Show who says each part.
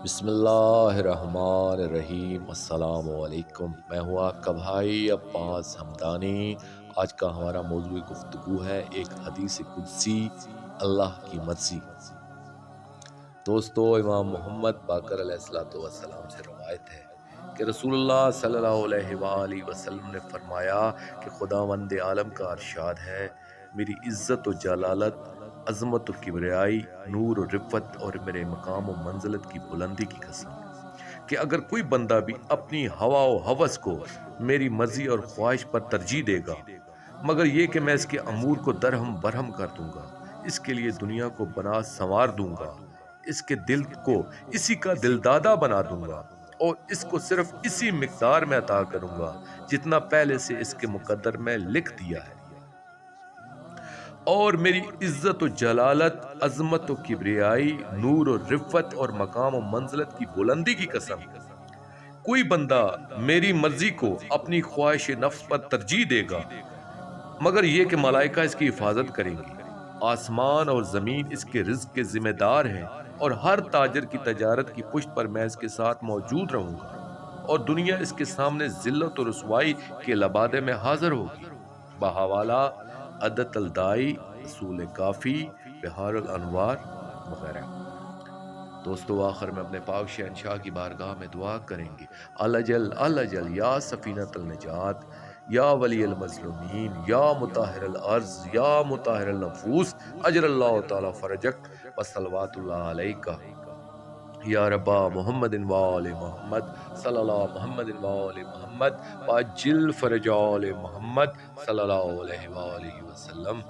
Speaker 1: بسم اللہ الرحمن الرحیم۔ السلام علیکم، میں ہوں آپ کا بھائی عباس حمدانی۔ آج کا ہمارا موضوع گفتگو ہے ایک حدیث قدسی، اللہ کی مرضی۔ دوستو، امام محمد باقر علیہ السلام سے روایت ہے کہ رسول اللہ صلی اللہ علیہ وآلہ وسلم نے فرمایا کہ خداوند عالم کا ارشاد ہے، میری عزت و جلالت، عظمت و کبریائی، نور و رفت اور میرے مقام و منزلت کی بلندی کی قسم کہ اگر کوئی بندہ بھی اپنی ہوا و ہوس کو میری مرضی اور خواہش پر ترجیح دے گا، مگر یہ کہ میں اس کے امور کو درہم برہم کر دوں گا، اس کے لیے دنیا کو بنا سنوار دوں گا، اس کے دل کو اسی کا دل دادا بنا دوں گا اور اس کو صرف اسی مقدار میں عطا کروں گا جتنا پہلے سے اس کے مقدر میں لکھ دیا ہے، اور میری عزت و جلالت، عظمت و کبریائی، نور و رفت اور مقام و منزلت کی بلندی کی قسم، کوئی بندہ میری مرضی کو اپنی خواہش نفس پر ترجیح دے گا، مگر یہ کہ ملائکہ اس کی حفاظت کریں گی، آسمان اور زمین اس کے رزق کے ذمہ دار ہیں، اور ہر تاجر کی تجارت کی پشت پر میں اس کے ساتھ موجود رہوں گا، اور دنیا اس کے سامنے ذلت و رسوائی کے لبادے میں حاضر ہوگی۔ بحوالہ عدت الدائی، اصول کافی، بہار الانوار وغیرہ۔ دوستو، آخر میں اپنے پاک شہنشاہ کی بارگاہ میں دعا کریں گے، الجل یا سفینۃ النجات، یا ولی المظلومین، یا مطہر الارض، یا مطہر النفوس، اجر اللہ تعالی فرجک وصلوات اللہ علیکہ، یا ربا محمد و آل محمد صلی اللہ محمد و آل محمد، واجل فرج آل محمد صلی اللہ علیہ وآلہ وسلم۔